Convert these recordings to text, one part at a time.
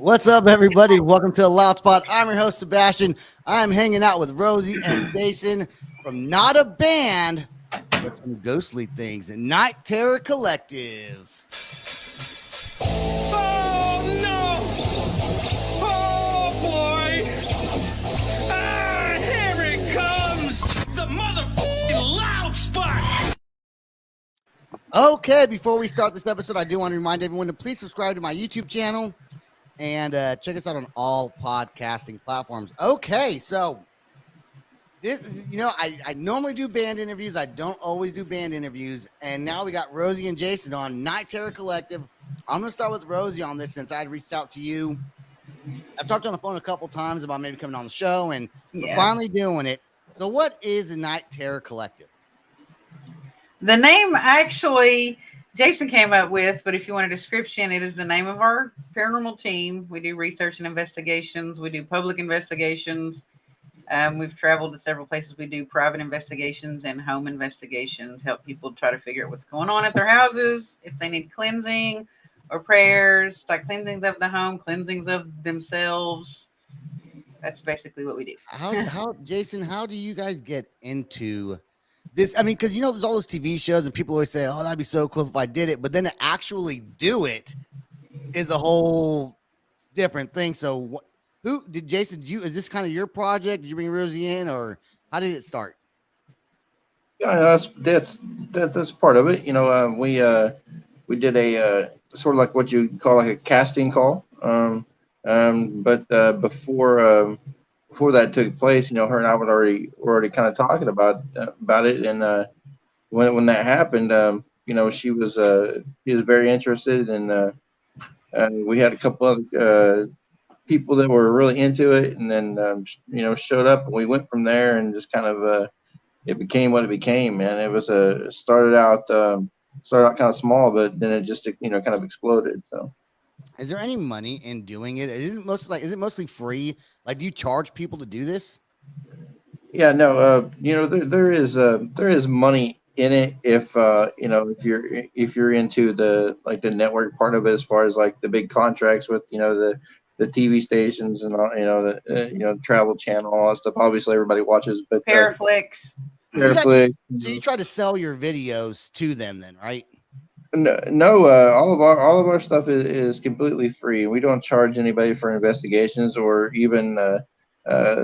What's up, everybody? Welcome to the Loud Spot. I'm your host, Sebastian. I'm hanging out with Rosie and Jason from not a band, but some ghostly things, Night Terror Collective. Oh no! Oh boy! Ah, here it comes! The motherfucking loud spot! Okay, before we start this episode, I do want to remind everyone to please subscribe to my YouTube channel and check us out on all podcasting platforms. Okay, so this, I normally do band interviews. I don't always do band interviews. And now we got Rosie and Jason on Night Terror Collective. I'm going to start with Rosie on this since I had reached out to you. I've talked on the phone a couple times about maybe coming on the show, and we're finally doing it. So what is the Night Terror Collective? The name actually Jason came up with, but if you want a description, it is the name of our paranormal team. We do research and investigations. We do public investigations. We've traveled to several places. We do private investigations and home investigations, help people try to figure out what's going on at their houses, if they need cleansing or prayers, like cleansings of the home, cleansings of themselves. That's basically what we do. Jason, how do you guys get into this? I mean, because there's all those TV shows and people always say, oh, that'd be so cool if I did it. But then to actually do it is a whole different thing. So who did Jason? Is this kind of your project? Did you bring Rosie in, or how did it start? Yeah, that's part of it. We did a sort of like what you call like a casting call. But before that took place, her and I were already kind of talking about it, and when that happened, she was very interested, and we had a couple other people that were really into it, and then showed up, and we went from there, and just kind of it became what it became, man. It was started out kind of small, but then it just kind of exploded. So, is there any money in doing it? Is it mostly free? Like, do you charge people to do this? Yeah, no, there is money in it if you're into the network part of it, as far as like the big contracts with the TV stations and all, the Travel Channel, all that stuff. Obviously, everybody watches, but Paraflix. Paraflix. So you try to sell your videos to them, then, right? No, all of our stuff is completely free. We don't charge anybody for investigations, or even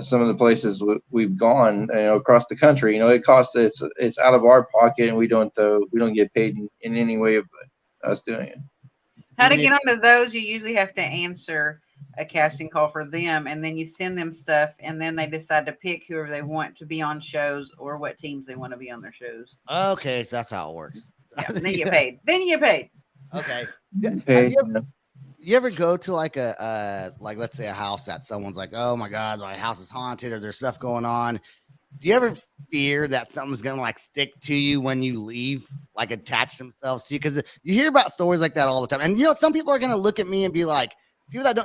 some of the places we've gone, across the country. It's out of our pocket, and we don't get paid in any way of us doing it. How to get onto those? You usually have to answer a casting call for them, and then you send them stuff, and then they decide to pick whoever they want to be on shows or what teams they want to be on their shows. Okay, so that's how it works. Yeah, then you get paid. Then you get paid. Okay. Paid, you ever go to like let's say a house that someone's like, oh my God, my house is haunted, or there's stuff going on? Do you ever fear that something's gonna like stick to you when you leave, like attach themselves to you? Because you hear about stories like that all the time, and some people are gonna look at me and be like,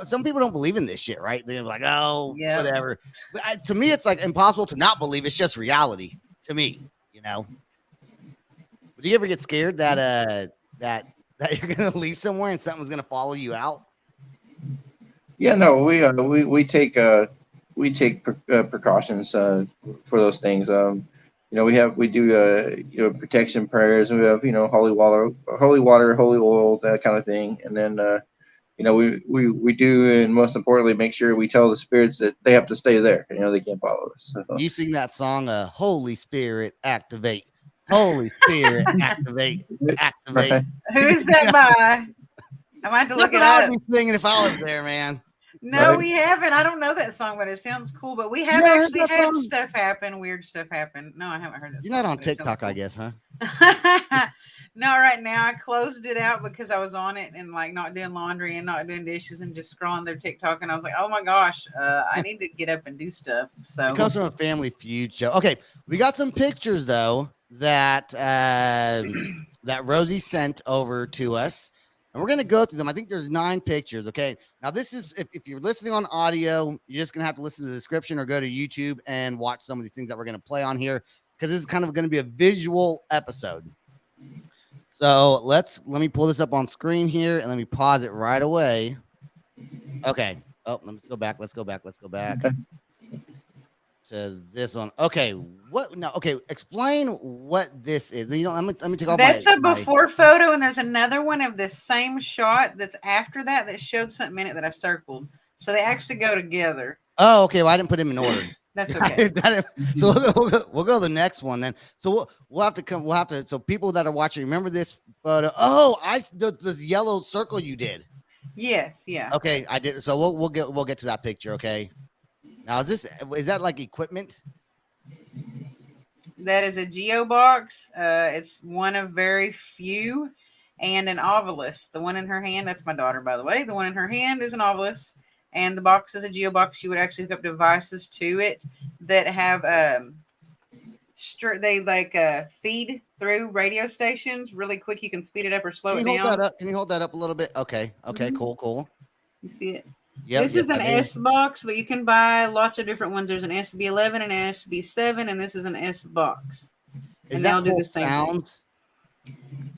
some people don't believe in this shit, right? They're like, oh, yeah, whatever. But to me, it's like impossible to not believe. It's just reality to me, But do you ever get scared that you're gonna leave somewhere and something's gonna follow you out? Yeah, no, we take precautions for those things. We do protection prayers, and we have holy water, holy oil, that kind of thing, and then we do, and most importantly, make sure we tell the spirits that they have to stay there. They can't follow us. So. You sing that song, Holy Spirit, activate. Holy Spirit, activate. Right. Who is that by? I might have to look it up. I would be singing if I was there, man. No, Right. We haven't. I don't know that song, but it sounds cool. But we have actually had stuff happen, weird stuff happen. No, I haven't heard that. You're not on TikTok, cool. I guess, huh? No, right now I closed it out because I was on it and like not doing laundry and not doing dishes and just scrolling their TikTok, and I was like, oh my gosh, I need to get up and do stuff. So it comes from a Family Feud show. Okay, we got some pictures though that that Rosie sent over to us, and we're gonna go through them. I think there's 9 pictures. Okay, now this is if you're listening on audio, you're just gonna have to listen to the description or go to YouTube and watch some of these things that we're gonna play on here, because this is kind of gonna be a visual episode. So let me pull this up on screen here, and let me pause it right away. Okay. Oh, let's go back. Let's go back. Let's go back to this one. Okay. What? No. Okay. Explain what this is. You know, let me take off That's a my. before photo, and there's another one of this same shot that's after that that showed something in it that I circled. So they actually go together. Oh, okay. Well, I didn't put him in order. That's okay. So we'll go to the next one then. So we'll have to come. We'll have to. So people that are watching, remember this photo. Oh, the yellow circle you did. Yes, yeah. Okay, I did. So we'll get to that picture. Okay. Now is that like equipment? That is a geo box. It's one of very few, and an ovilus. The one in her hand, that's my daughter, by the way. The one in her hand is an ovilus, and the box is a geo box. You would actually hook up devices to it that have they like feed through radio stations really quick. You can speed it up or slow Can it you hold down. that up? Can you hold that up a little bit? Okay. Okay. Mhm. Cool. You see it? Yep. This Yes, is an I do. S box, but you can buy lots of different ones. There's an SB11 and an SB7, and this is an S box. Is And that they'll do cool the same thing. sounds?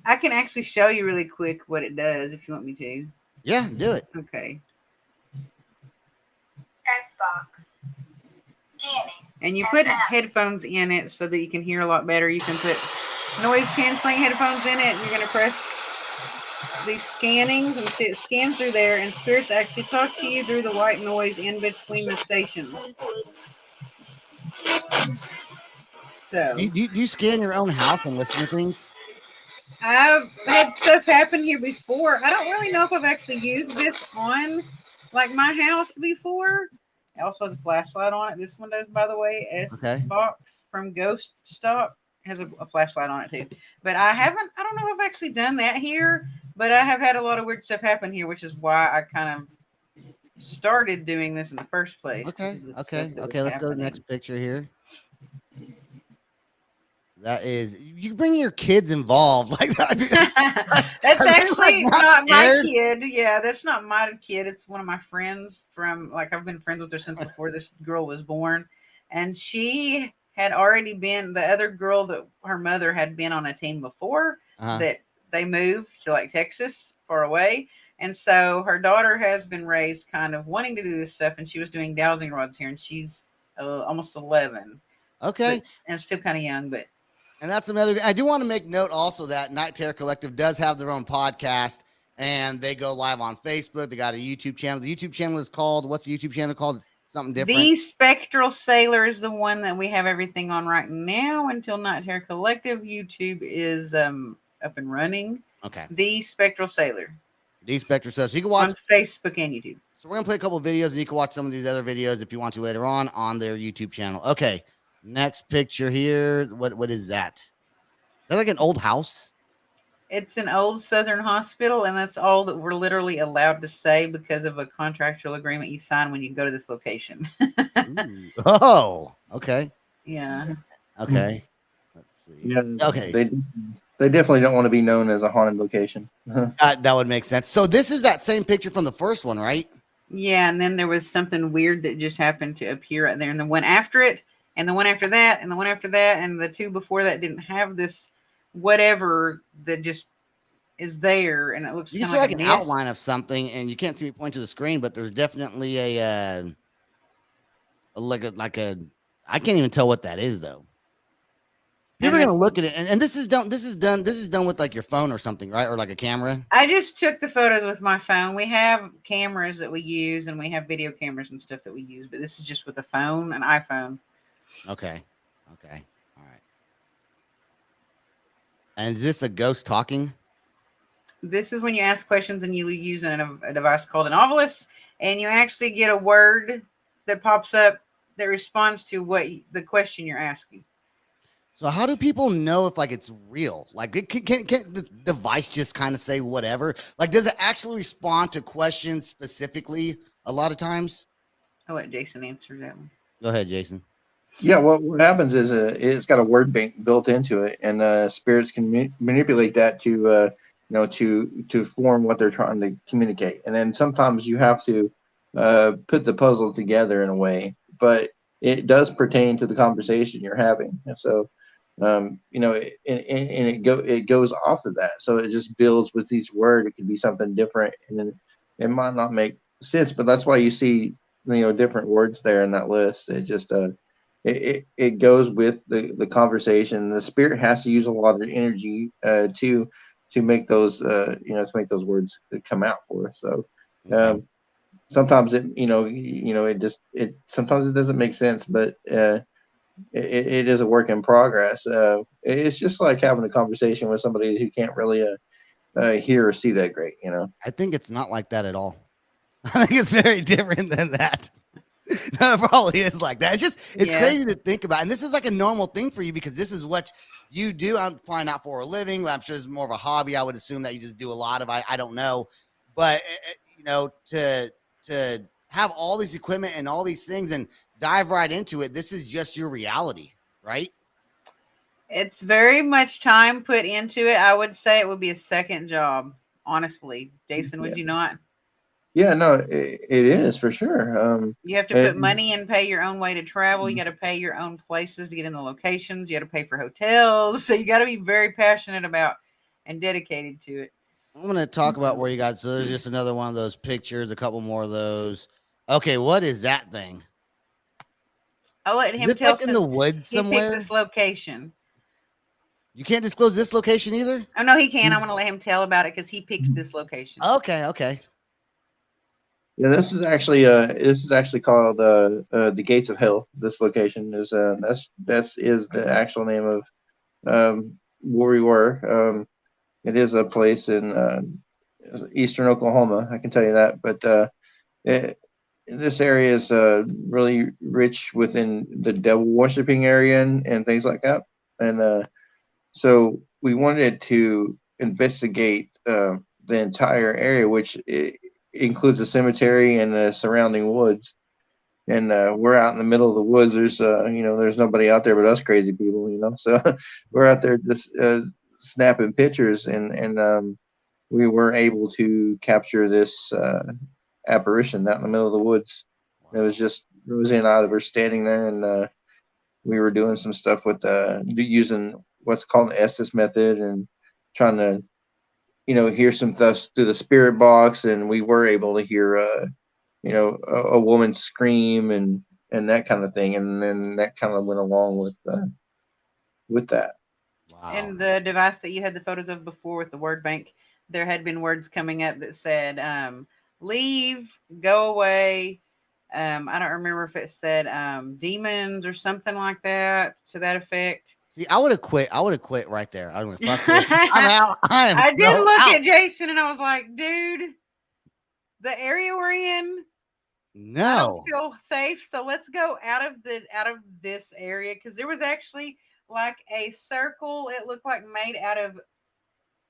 I can actually show you really quick what it does if you want me to. Yeah, do it. Okay. Xbox. Scanning. And you put headphones in it so that you can hear a lot better. You can put noise canceling headphones in it, and you're going to press these scannings and see it scans through there, and spirits actually talk to you through the white noise in between the stations. So Do you scan your own house and listen to things? I've had stuff happen here before. I don't really know if I've actually used this on like my house before. It also has a flashlight on it. This one does, by the way. Okay. Box from Ghost Stop has a flashlight on it too. But I don't know if I've actually done that here, but I have had a lot of weird stuff happen here, which is why I kind of started doing this in the first place. Okay. Okay. Let's go to the next picture here. That is, you bring your kids involved like that. That's actually not my scared? kid. Yeah, that's not my kid. It's one of my friends from, like, I've been friends with her since before this girl was born. And she had already been, the other girl that her mother had been on a team before, that they moved to like Texas far away. And so her daughter has been raised kind of wanting to do this stuff. And she was doing dowsing rods here, and she's almost 11. Okay. And still kind of young, but. And that's another. I do want to make note also that Night Terror Collective does have their own podcast, and they go live on Facebook. They got a YouTube channel. The YouTube channel is called, what's the YouTube channel called? It's something different. The Spectral Sailor is the one that we have everything on right now until Night Terror Collective. YouTube is up and running. Okay. The Spectral Sailor. The Spectral Sailor. So you can watch on Facebook and YouTube. So we're gonna play a couple of videos, and you can watch some of these other videos if you want to later on their YouTube channel. Okay. Next picture here. What is that? Is that like an old house? It's an old Southern hospital, and that's all that we're literally allowed to say because of a contractual agreement you sign when you go to this location. Oh, okay. Yeah. Okay. Let's see. Yeah. Okay. They definitely don't want to be known as a haunted location. That would make sense. So this is that same picture from the first one, right? Yeah, and then there was something weird that just happened to appear right there, and the one after it, and the one after that, and the one after that, and the two before that didn't have this whatever that just is there, and it looks you can kind see of like an outline of something, and you can't see me point to the screen, but there's definitely a I can't even tell what that is though. People are gonna look at it, and this is done with like your phone or something, right? Or like a camera. I just took the photos with my phone. We have cameras that we use, and we have video cameras and stuff that we use, but this is just with a phone, an iPhone. Okay. All right. And is this a ghost talking? This is when you ask questions and you use a device called an ovilus, and you actually get a word that pops up that responds to what the question you're asking. So how do people know if like it's real? Like can the device just kind of say whatever? Like does it actually respond to questions specifically a lot of times? I'll let Jason answer that one. Go ahead, Jason. Yeah, what happens is it's got a word bank built into it, and spirits can manipulate that to to form what they're trying to communicate. And then sometimes you have to put the puzzle together in a way, but it does pertain to the conversation you're having. And so, it goes off of that. So it just builds with each word. It could be something different, and then it might not make sits, but that's why you see different words there in that list. It just it goes with the conversation. The spirit has to use a lot of energy to make those to make those words come out for us. So Okay. sometimes it sometimes it doesn't make sense, but it is a work in progress. It's just like having a conversation with somebody who can't really hear or see that great. I think it's not like that at all. I think it's very different than that. No, it probably is like that. It's Yeah. crazy to think about. And this is like a normal thing for you because this is what you do. I'm finding out for a living. I'm sure it's more of a hobby. I would assume that you just do a lot of. I don't know, but to have all this equipment and all these things and dive right into it. This is just your reality, right? It's very much time put into it. I would say it would be a second job, honestly. Jason, would Yeah. you not? Yeah, no, it is for sure. You have to put money and pay your own way to travel. You got to pay your own places to get in the locations. You got to pay for hotels. So you got to be very passionate about and dedicated to it. I'm going to talk about where you got. So there's just another one of those pictures, a couple more of those. Okay, what is that thing? I'll let Is him this tell like in the since woods he picked somewhere? this location. You can't disclose this location either? Oh, no, he can. I'm going to let him tell about it because he picked this location. Okay. Yeah, this is actually called the Gates of Hell. This location is that is the actual name of where we were. It is a place in eastern Oklahoma. I can tell you that, but this area is really rich within the devil worshiping area and things like that. And so we wanted to investigate the entire area, which includes a cemetery and the surrounding woods. And we're out in the middle of the woods. There's there's nobody out there but us crazy people, So we're out there just snapping pictures, and we were able to capture this apparition out in the middle of the woods. It was just Rosie and I that were standing there, and we were doing some stuff with using what's called the Estes method and trying to hear some stuff through the spirit box, and we were able to hear a woman scream and that kind of thing, and then that kind of went along with that. Wow. And the device that you had the photos of before with the word bank, there had been words coming up that said leave, go away. I don't remember if it said demons or something like that to that effect. See, I would have quit. I would have quit right there. I would have fucked it. I'm out. I did so look out. at Jason and I was like, dude, the area we're in, I No. don't feel safe. So let's go out of this area, because there was actually like a circle. It looked like made out of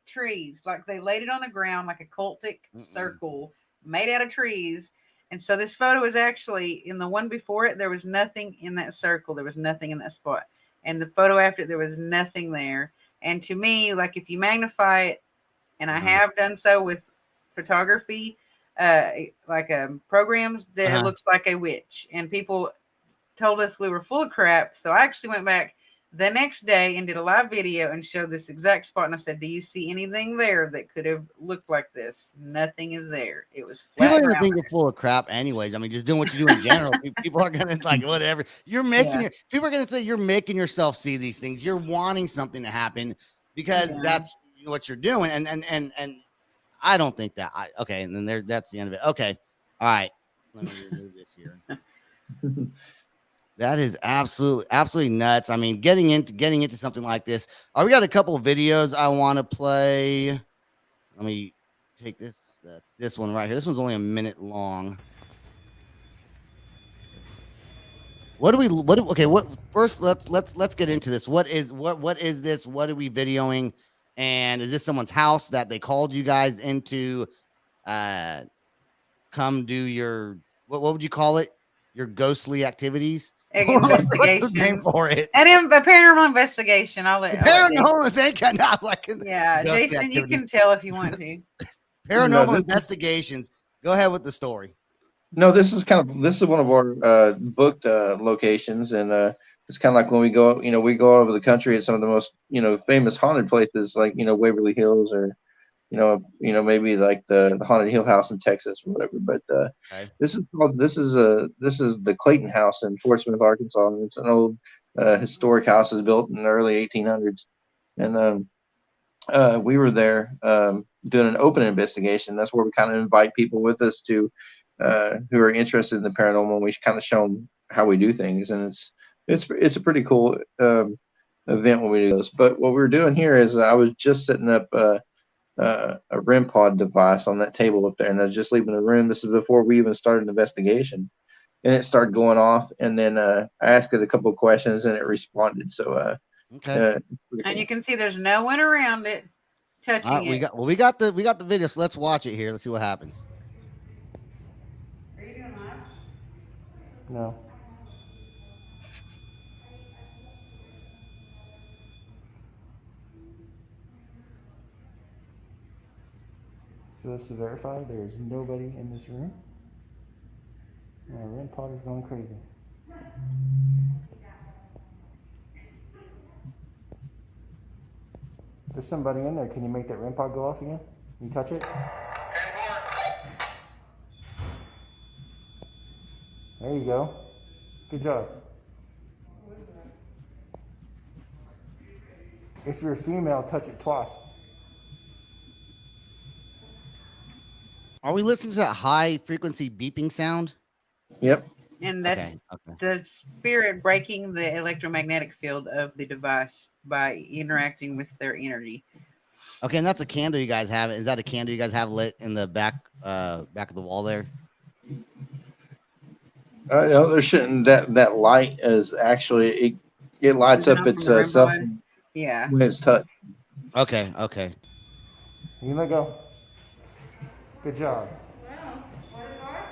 trees. Like they laid it on the ground like a cultic circle made out of trees. And so this photo is actually in the one before it. There was nothing in that circle. There was nothing in that spot. And the photo after it, there was nothing there. And to me, like if you magnify it, and I have done so with photography, programs, that it looks like a witch. And people told us we were full of crap. So I actually went back the next day and did a live video and showed this exact spot. And I said, do you see anything there that could have looked like this? Nothing is there. It was flat. People are gonna think you're full of crap anyways. I mean, just doing what you do in general. People are gonna like whatever. You're making it. People are gonna say you're making yourself see these things. You're wanting something to happen because that's what you're doing. And I don't think that. Okay, and then that's the end of it. Okay. All right. Let me remove this here. That is absolutely nuts. I mean, getting into something like this. We got a couple of videos I want to play. Let me take this. That's this one right here. This one's only a minute long. First let's get into this. What is this? What are we videoing? And is this someone's house that they called you guys into come do your what would you call it? Your ghostly activities? Investigations. What's the name for it? And a paranormal investigation. Paranormal. Thank you. I was like, Jason, you can tell if you want to. Paranormal investigations. Go ahead with the story. No, this is one of our booked locations, and it's kind of like when we go all over the country at some of the most famous haunted places, like Waverly Hills or maybe like the Haunted Hill House in Texas or whatever. But Okay. this is the Clayton House in Fort Smith, Arkansas, and it's an old historic house. Is built in the early 1800s, and we were there doing an open investigation. That's where we kind of invite people with us to who are interested in the paranormal. And we kind of show them how we do things, and it's a pretty cool event when we do those. But what we were doing here is I was just setting up a REM pod device on that table up there, and I was just leaving the room. This is before we even started an investigation, and it started going off. And then I asked it a couple of questions, and it responded. So Okay. And you can see there's no one around it touching All right. it. We got the video. So let's watch it here. Let's see what happens. Are you doing live? No. So just to verify, there's nobody in this room. My REM pod is going crazy. There's somebody in there. Can you make that REM pod go off again? Can you touch it? There you go. Good job. If you're a female, touch it twice. Are we listening to that high frequency beeping sound? Yep. And that's Okay. the spirit breaking the electromagnetic field of the device by interacting with their energy. Okay, and that's a candle you guys have. Is that a candle you guys have lit in the back of the wall there? There shouldn't that light is actually it lights up its From the REM self pod. Yeah. when it's touched. Okay. You can let go. Good job. Well, what advice?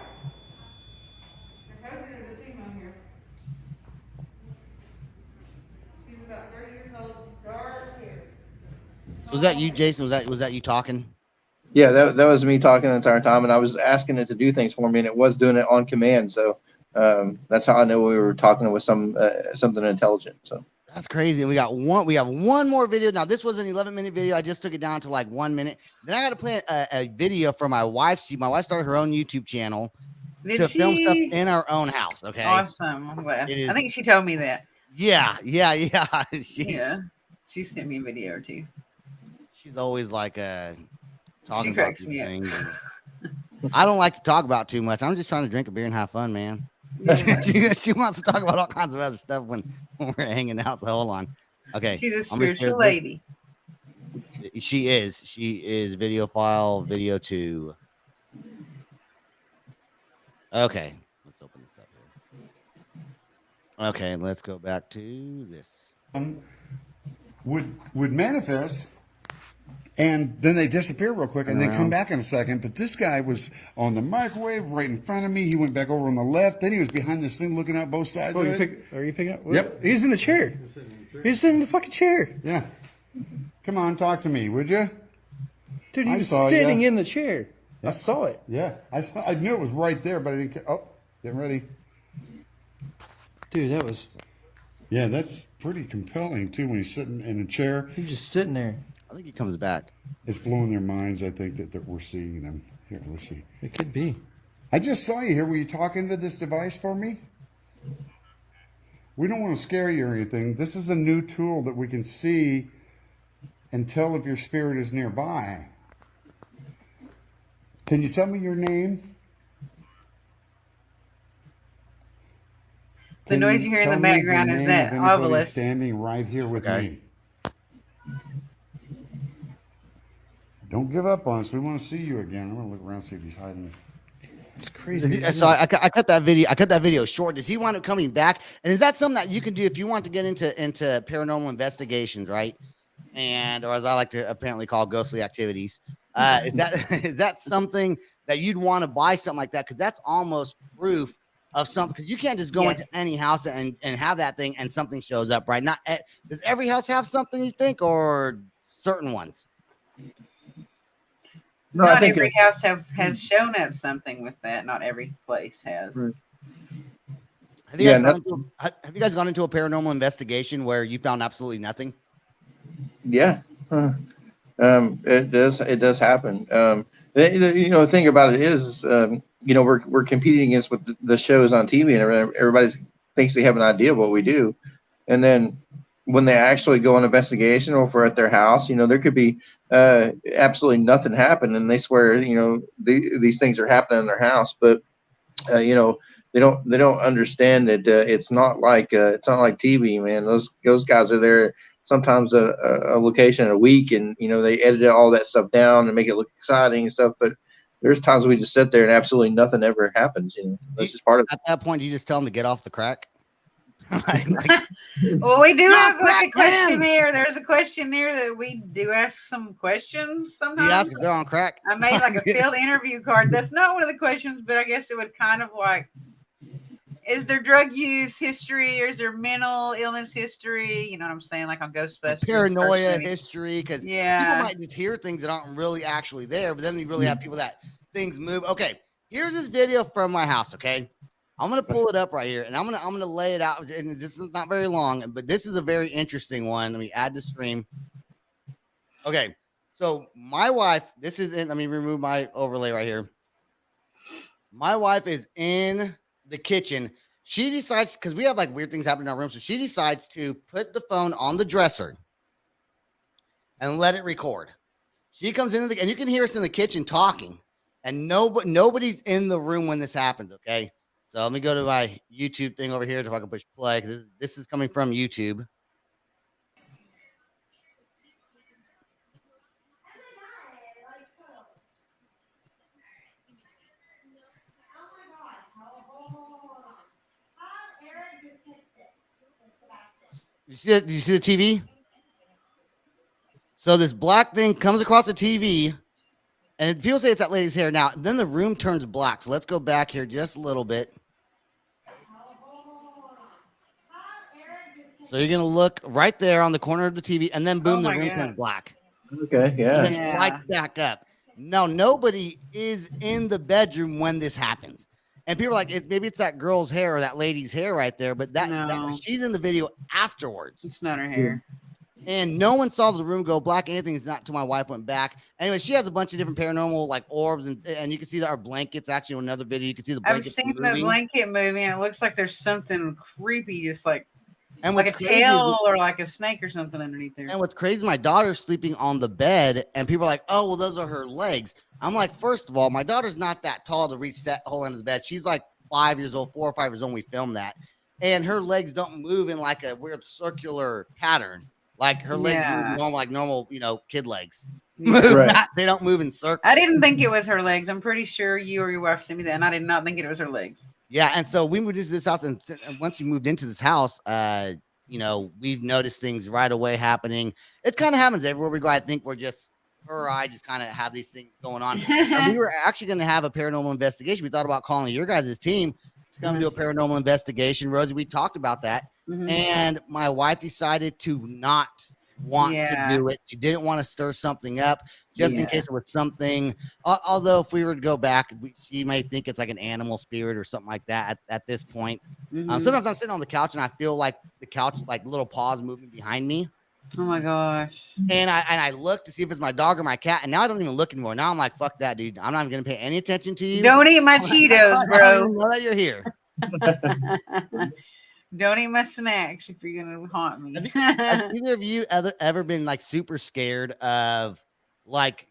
Her husband is a female here. She's about 30 years old, dark hair. So was that you, Jason? Was that you talking? Yeah, that was me talking the entire time, and I was asking it to do things for me, and it was doing it on command. So that's how I know we were talking with something intelligent. So That's crazy. And we have one more video. Now, this was an 11-minute video. I just took it down to like 1 minute. Then I got to play a video for my wife. My wife started her own YouTube channel to film stuff in our own house. Okay. Awesome. Well, It is- I think she told me that. Yeah. She sent me a video or two. She's always like talking about cracks these me up. things. I don't like to talk about too much. I'm just trying to drink a beer and have fun, man. Yeah. she wants to talk about all kinds of other stuff when we're hanging out. So hold on. Okay. She's a I'm gonna share spiritual this. lady. She is video file video 2. Okay, let's open this up here. Okay, let's go back to this. Would manifest, and then they disappear real quick, and then come back in a second. But this guy was on the microwave right in front of me. He went back over on the left. Then he was behind this thing, looking out both sides of it. Are you picking up? Yep. He's in the chair. He's sitting in the fucking chair. Yeah. Come on, talk to me, would you? Dude, I he's saw sitting ya. in the chair. I saw it. Yeah. I knew it was right there, but I didn't. Oh, getting ready. Dude, that was. Yeah, that's pretty compelling too. When he's sitting in a chair, He's just sitting there. I think he comes back. it's blowing their minds. I think that we're seeing them. Here, let's see. It could be. I just saw you here. Were you talking to this device for me? We don't want to scare you or anything. This is a new tool that we can see and tell if your spirit is nearby. Can you tell me your name? The noise you hear in the background is that obelisk. Standing right here with me. Don't give up on us. We want to see you again. I'm gonna look around and see if he's hiding. It's crazy. So I cut that video. I cut that video short. Does he wind up coming back? And is that something that you can do if you want to get into paranormal investigations, right? And or as I like to apparently call ghostly activities. Is that something that you'd want to buy something like that? Because that's almost proof of something. Because you can't just go into any house and have that thing and something shows up, right? Not does every house have something you think, or certain ones? No, Not every house has shown up something with that. Not every place has. Right. Have you guys gone into a paranormal investigation where you found absolutely nothing? Yeah. It does happen. The thing about it is, we're competing against what the shows on TV, and everybody thinks they have an idea of what we do, and then when they actually go on investigation, or if we're at their house, there could be absolutely nothing happen, and they swear, these things are happening in their house, but they don't understand that it's not like TV, man. Those guys are there sometimes a location a week, and they edit all that stuff down and make it look exciting and stuff. But there's times we just sit there and absolutely nothing ever happens. That's just part of At that point, you just tell them to get off the crack. Well, we do Not have like a crack, man. questionnaire. There's a questionnaire that we do ask some questions Do you sometimes. ask if they're on crack? I made like a field interview card. That's not one of the questions, but I guess it would kind of like, is there drug use history, or is there mental illness history? You know what I'm saying? Like on Ghostbusters. Paranoia history, because people Yeah. might just hear things that aren't really actually there, but then you really have people that things move. Okay, here's this video from my house. Okay, I'm gonna pull it up right here, and I'm gonna lay it out. And this is not very long, but this is a very interesting one. Let me add the stream. Okay, so my wife, this is in. Let me remove my overlay right here. My wife is in the kitchen. She decides, because we have like weird things happening in our room, so she decides to put the phone on the dresser and let it record. She comes in, and you can hear us in the kitchen talking, and nobody's in the room when this happens. Okay, so let me go to my YouTube thing over here if I can push play, because this is coming from YouTube. You see the TV? So this black thing comes across the TV, and people say it's that lady's hair. Now, then the room turns black. So let's go back here just a little bit. So you're gonna look right there on the corner of the TV, and then boom, the room turns black. Okay, yeah. And then right back up. Now nobody is in the bedroom when this happens. And people are like, maybe it's that girl's hair or that lady's hair right there, but that she's in the video afterwards. It's not her hair. And no one saw the room go black. Anything is not until my wife went back. Anyway, she has a bunch of different paranormal like orbs, and you can see our blankets. Actually, in another video, you can see the blankets. I've seen the blanket moving, and it looks like there's something creepy, just like a tail or like a snake or something underneath there. And what's crazy, my daughter's sleeping on the bed, and people are like, "Oh, well, those are her legs." I'm like, first of all, my daughter's not that tall to reach that whole end of the bed. She's like 5 years old, 4 or 5 years old when we filmed that. And her legs don't move in like a weird circular pattern. Like her legs move like normal, kid legs. Right. They don't move in circles. I didn't think it was her legs. I'm pretty sure you or your wife sent me that, and I did not think it was her legs. Yeah, and so we moved into this house, and once we moved into this house, we've noticed things right away happening. It kind of happens everywhere we go. I think we're just her or I just kind of have these things going on. And we were actually going to have a paranormal investigation. We thought about calling your guys' team to come do a paranormal investigation. Rosie, we talked about that. And my wife decided to not want to do it. She didn't want to stir something up just in case it was something. Although if we were to go back, she may think it's like an animal spirit or something like that at this point. Sometimes I'm sitting on the couch and I feel like the couch, like little paws moving behind me. Oh my gosh. And I look to see if it's my dog or my cat. And now I don't even look anymore. Now I'm like, fuck that, dude. I'm not even going to pay any attention to you. Don't eat my Cheetos, bro. I don't even know that you're here. Don't eat my snacks if you're gonna haunt me. Have either of you ever been like super scared of like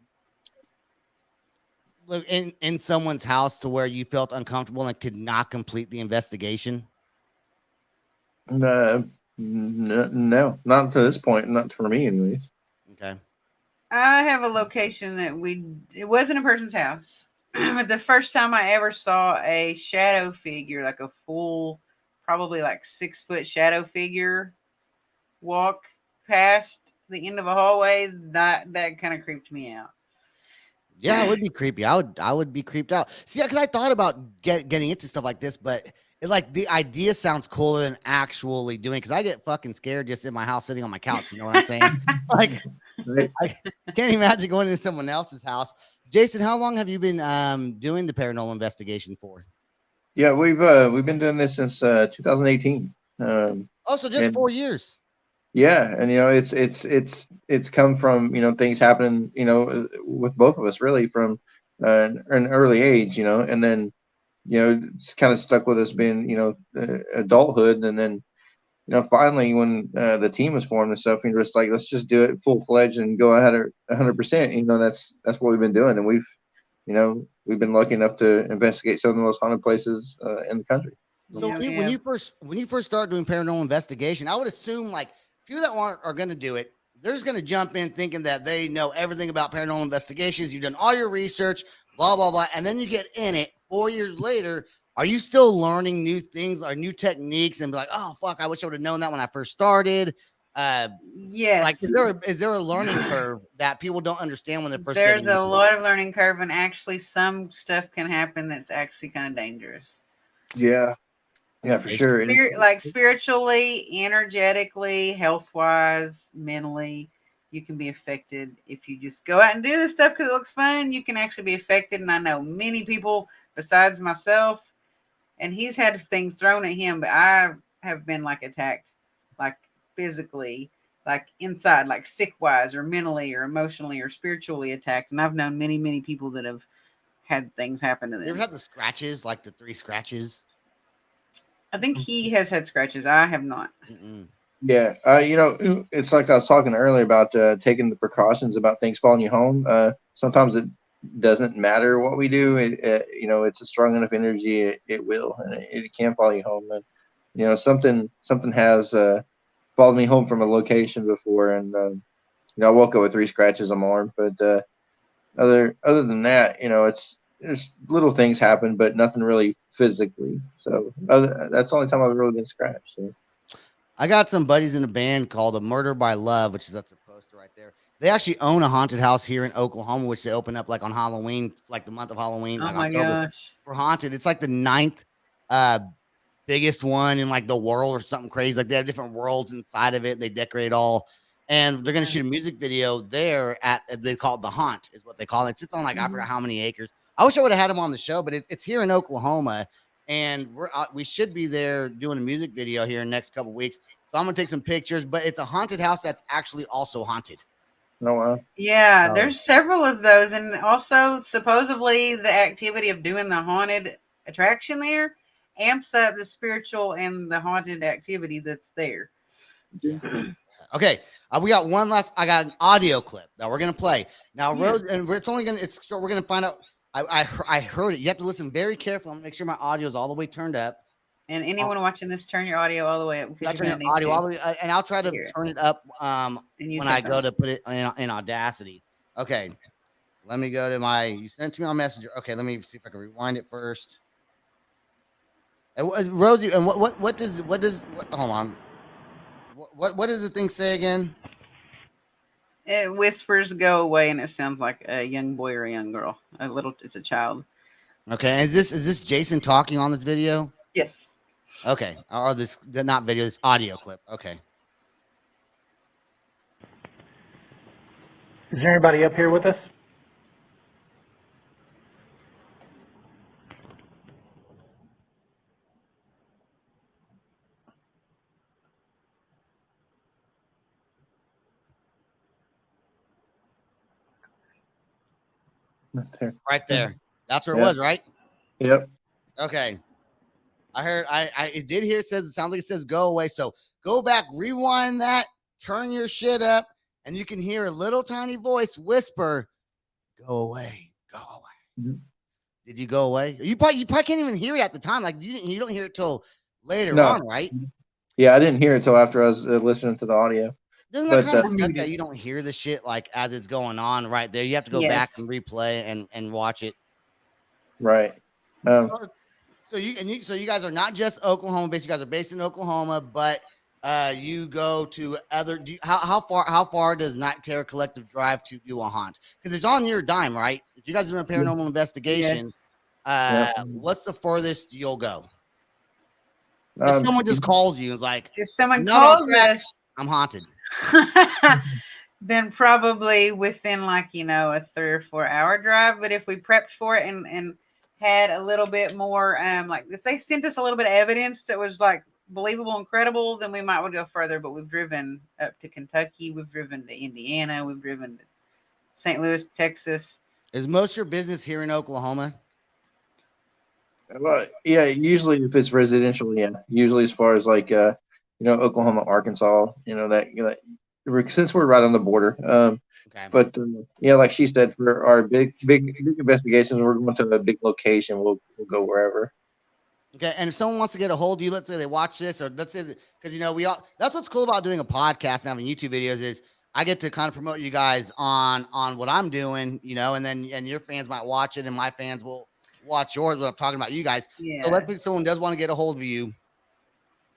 in someone's house to where you felt uncomfortable and could not complete the investigation? No, not to this point. Not for me, anyways. Okay. I have a location that it wasn't a person's house, but the first time I ever saw a shadow figure, like a full, probably like 6 foot shadow figure walk past the end of a hallway, that kind of creeped me out. Yeah, it would be creepy. I would be creeped out. See, because I thought about getting into stuff like this, but the idea sounds cooler than actually doing. Because I get fucking scared just in my house sitting on my couch. You know what I'm saying? Like, I can't imagine going into someone else's house. Jason, how long have you been doing the paranormal investigation for? Yeah, we've been doing this since 2018. So just 4 years. Yeah, and it's come from things happening with both of us really from an early age, and then it's kind of stuck with us being adulthood, and then finally when the team was formed and stuff, you're just like, let's just do it full fledged and go ahead 100%. That's what we've been doing, and we've been lucky enough to investigate some of the most haunted places in the country. So when you first start doing paranormal investigation, I would assume like people that are going to do it, they're just going to jump in thinking that they know everything about paranormal investigations. You've done all your research, blah blah blah, and then you get in it 4 years later. Are you still learning new things or new techniques and be like, oh fuck, I wish I would have known that when I first started? Yes. Like is there a learning curve that people don't understand when they're first There's getting a into lot of learning curve, and actually some stuff can happen that's actually kind of dangerous. Yeah, for sure. Like spiritually, energetically, health wise, mentally, you can be affected if you just go out and do this stuff because it looks fun. You can actually be affected, and I know many people besides myself, and he's had things thrown at him, but I have been like attacked, like physically, like inside, like sick wise, or mentally, or emotionally, or spiritually attacked. And I've known many people that have had things happen to them. You ever had the scratches, like the 3 scratches? I think he has had scratches. I have not. Mm-mm. Yeah, it's like I was talking earlier about taking the precautions about things following you home. Sometimes it doesn't matter what we do. It's a strong enough energy. It will, and it can follow you home. And something has followed me home from a location before, and I woke up with 3 scratches on my arm. But other than that, there's little things happen, but nothing really physically. So that's the only time I've really been scratched. So. I got some buddies in a band called the Murder by Love, which is that's their poster right there. They actually own a haunted house here in Oklahoma, which they open up like on Halloween, like the month of Halloween, Oh like my October gosh. for haunted. It's like the 9th uh biggest one in like the world or something crazy. Like they have different worlds inside of it. They decorate all, and they're gonna shoot a music video there at they call it the Haunt, is what they call it. It sits on like I forgot how many acres. I wish I would have had him on the show, but it's here in Oklahoma, and we should be there doing a music video here in the next couple weeks. So I'm gonna take some pictures, but it's a haunted house that's actually also haunted. Oh wow. Yeah, there's several of those, and also supposedly the activity of doing the haunted attraction there amps up the spiritual and the haunted activity that's there. Okay, we got one last. I got an audio clip that we're gonna play now. Rose, and it's only gonna. It's so we're gonna find out. I heard it. You have to listen very carefully. I'm gonna make sure my audio is all the way turned up. And anyone watching this, turn your audio all the way up. I'll turn your audio all the way, and I'll try to turn it up when I go to put it in Audacity. Okay, let me go to my. You sent to me on Messenger. Okay, let me see if I can rewind it first. And Rosie, and what does hold on. What does the thing say again? It whispers "go away," and it sounds like a young boy or a young girl. It's a child. Okay, and is this Jason talking on this video? Yes. Okay, or this not video, this audio clip. Okay. Is there anybody up here with us? Right there. That's where it was, right? Yep. Okay. I heard it did hear it sounds like it says go away. So go back, rewind that, turn your shit up, and you can hear a little tiny voice whisper, go away, go away. Mm-hmm. Did you go away? You probably can't even hear it at the time. Like you don't hear it till later on, right? Yeah, I didn't hear it till after I was listening to the audio. Doesn't that kind of suck that you don't hear the shit like as it's going on right there? You have to go back and replay and watch it. Right. So you guys are not just Oklahoma based. You guys are based in Oklahoma, but you go to other. How far does Night Terror Collective drive to do a haunt? Because it's on your dime, right? If you guys are doing a paranormal investigation, what's the furthest you'll go? If someone just calls you and is like, if someone calls us, I'm haunted. Then probably within like a 3 or 4 hour drive. But if we prepped for it and had a little bit more, like if they sent us a little bit of evidence that was like believable and credible, then we might want to go further. But we've driven up to Kentucky, we've driven to Indiana, we've driven to St. Louis, Texas. Is most of your business here in Oklahoma? Well, yeah, usually if it's residential, yeah. Usually as far as like Oklahoma, Arkansas, since we're right on the border. Okay. But yeah, like she said, for our big investigations, we're going to a big location. We'll go wherever. Okay, and if someone wants to get a hold of you, let's say they watch this, or let's say because we all that's what's cool about doing a podcast and having YouTube videos is I get to kind of promote you guys on what I'm doing, and then your fans might watch it, and my fans will watch yours when I'm talking about you guys. Yeah. So let's say someone does want to get a hold of you,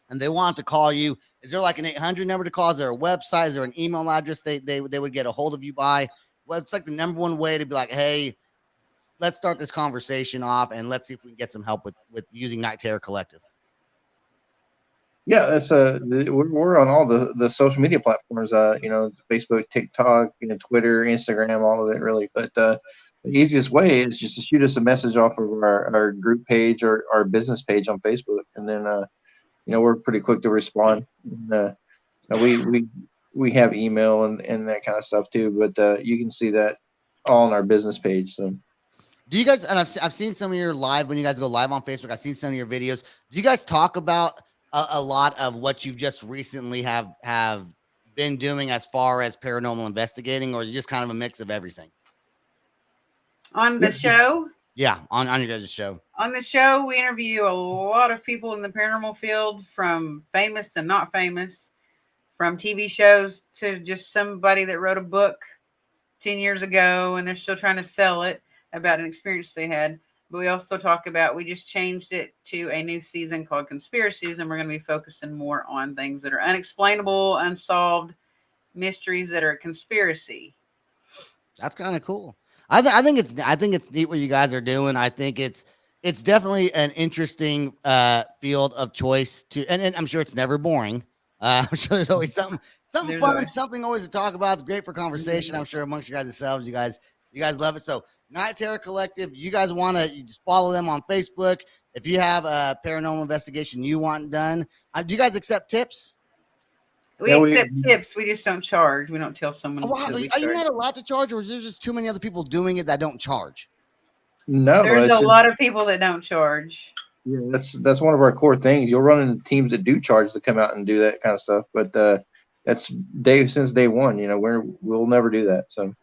and they want to call you. Is there like an 800 number to call? Is there a website? Is there an email address they would get a hold of you by? Well, it's like the number one way to be like, hey, let's start this conversation off and let's see if we can get some help with using Night Terror Collective. Yeah, that's we're on all the social media platforms, Facebook, TikTok, Twitter, Instagram, all of it really. But the easiest way is just to shoot us a message off of our group page or our business page on Facebook, and then we're pretty quick to respond. And, we have email and that kind of stuff too, but you can see that all on our business page. So. Do you guys, and I've seen some of your live, when you guys go live on Facebook, I've seen some of your videos. Do you guys talk about a lot of what you've just recently have been doing as far as paranormal investigating, or is it just kind of a mix of everything? On the show? Yeah, on your guys' show. On the show, we interview a lot of people in the paranormal field, from famous and not famous, from TV shows to just somebody that wrote a book 10 years ago and they're still trying to sell it, about an experience they had. But we also talk about, we just changed it to a new season called Conspiracies, and we're going to be focusing more on things that are unexplainable, unsolved mysteries that are a conspiracy. That's kind of cool. I think it's neat what you guys are doing. I think it's definitely an interesting field of choice and I'm sure it's never boring. I'm sure there's always something fun and something always to talk about. It's great for conversation. I'm sure amongst you guys yourselves, you guys love it. So Night Terror Collective, you guys want to just follow them on Facebook. If you have a paranormal investigation you want done, do you guys accept tips? We accept tips. We just don't charge. We don't tell someone. Are you not allowed to charge, or is there just too many other people doing it that don't charge? No, there's a lot of people that don't charge. Yeah, that's one of our core things. You'll run into teams that do charge to come out and do that kind of stuff, but that's since day one. We'll never do that. So.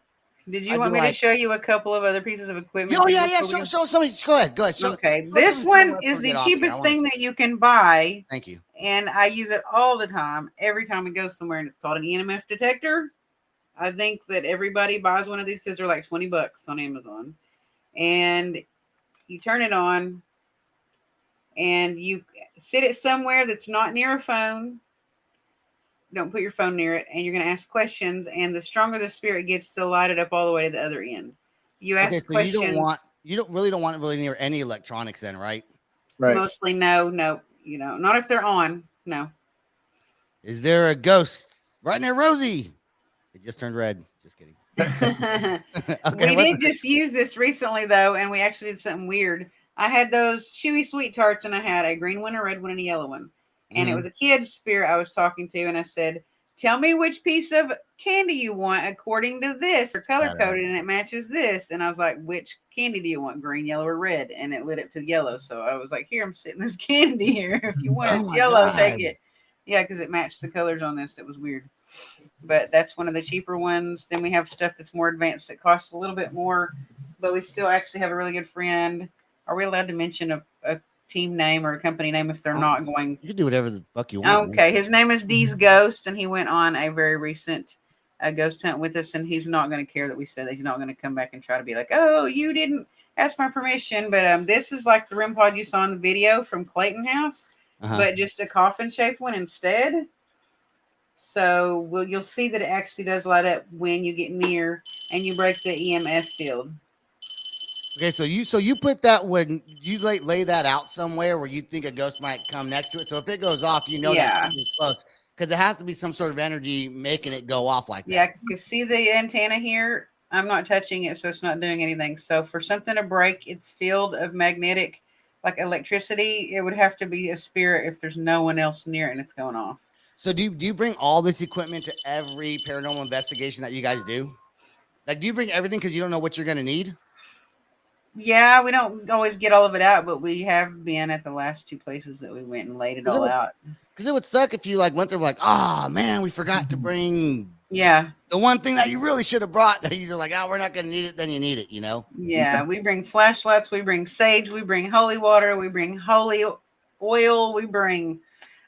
Did you want me to show you a couple of other pieces of equipment? Oh, yeah. Show somebody. Go ahead. Okay. This one is the cheapest thing that you can buy. Thank you. And I use it all the time, every time we go somewhere, and it's called an Emf Detector. I think that everybody buys one of these because they're like $20 on Amazon. And you turn it on and you sit it somewhere that's not near a phone. Don't put your phone near it, and you're going to ask questions, and the stronger the spirit gets, to light it up all the way to the other end. You ask questions. You don't want it really near any electronics then, right? Right. Mostly no, not if they're on. No. Is there a ghost right near Rosie? It just turned red. Just kidding. We did just use this recently though, and we actually did something weird. I had those chewy sweet tarts, and I had a green one, a red one, and a yellow one. And it was a kid's spirit I was talking to, and I said, tell me which piece of candy you want according to this, or color coded, and it matches this. And I was like, which candy do you want, green, yellow, or red? And it lit up to yellow. So I was like, here, I'm sitting this candy here. If you want it's yellow, take it. Yeah, because it matched the colors on this. It was weird. But that's one of the cheaper ones. Then we have stuff that's more advanced that costs a little bit more, but we still actually have a really good friend. Are we allowed to mention a team name or a company name if they're not going? You can do whatever the fuck you want. Okay, his name is Dee's Ghost, and he went on a very recent ghost hunt with us, and he's not going to care that we said that. He's not going to come back and try to be like, oh, you didn't ask my permission. But this is like the REM pod you saw in the video from Clayton House, but just a coffin-shaped one instead. So you'll see that it actually does light up when you get near and you break the EMF field. Okay, so you put that when you lay that out somewhere where you think a ghost might come next to it. So if it goes off, that it's close, because it has to be some sort of energy making it go off like that. Yeah, because see the antenna here? I'm not touching it, so it's not doing anything. So for something to break its field of magnetic like electricity, it would have to be a spirit if there's no one else near it and it's going off. So do you bring all this equipment to every paranormal investigation that you guys do? Like, do you bring everything because you don't know what you're going to need? Yeah, we don't always get all of it out, but we have been at the last 2 places that we went and laid it all out. Because it would suck if you like went there like, oh man, we forgot to bring the one thing that you really should have brought. That you're like, oh, we're not going to need it. Then you need it, you know? Yeah, we bring flashlights, we bring sage, we bring holy water, we bring holy oil, we bring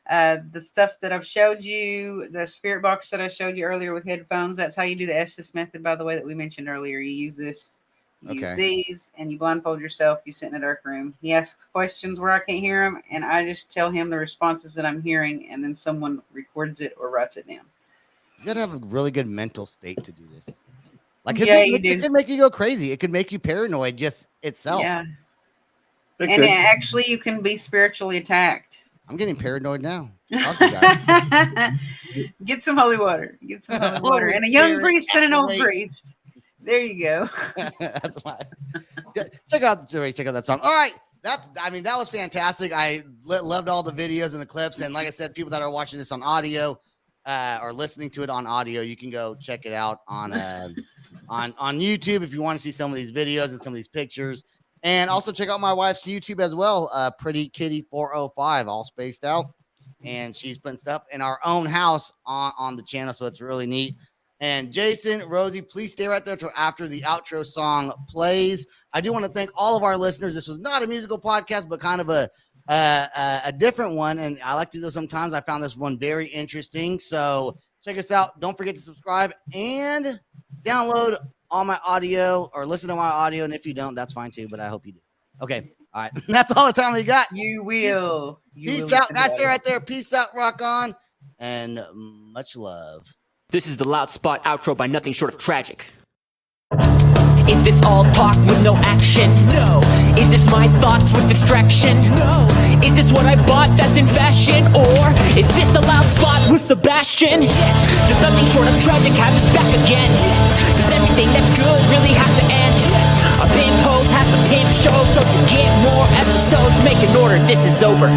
the stuff that I've showed you, the spirit box that I showed you earlier with headphones. That's how you do the Estes method, by the way, that we mentioned earlier. You use this, you use these, and you blindfold yourself. You sit in a dark room. He asks questions where I can't hear him, and I just tell him the responses that I'm hearing, and then someone records it or writes it down. You gotta have a really good mental state to do this. Like, it could make you go crazy. It could make you paranoid just itself. Yeah. And actually, you can be spiritually attacked. I'm getting paranoid now. Get some holy water. Get some holy water. And a young priest and an old priest. There you go. That's why. Check out that song. All right. That was fantastic. I loved all the videos and the clips. And like I said, people that are watching this on audio or listening to it on audio, you can go check it out on YouTube if you want to see some of these videos and some of these pictures. And also check out my wife's YouTube as well, Pretty Kitty 405, all spaced out. And she's putting stuff in our own house on the channel, so it's really neat. And Jason, Rosie, please stay right there till after the outro song plays. I do want to thank all of our listeners. This was not a musical podcast, but kind of a different one, and I like to do this sometimes. I found this one very interesting, so check us out. Don't forget to subscribe and download all my audio or listen to my audio, and if you don't, that's fine too, but I hope you do. Okay, all right. That's all the time we got. You will. Peace out, guys. Stay right there. Peace out, rock on, and much love. This is the Loud Spot outro by Nothing Short of Tragic. Is this all talk with no action? No. Is this my thoughts with distraction? No. Is this what I bought that's in fashion? Or is this the Loud Spot with Sebastian? Yes. Does Nothing Short of Tragic have us back again? Yes. Does everything that's good really have to end? Yes. A pimp host has a pimp show, so to get more episodes, make an order, this is over.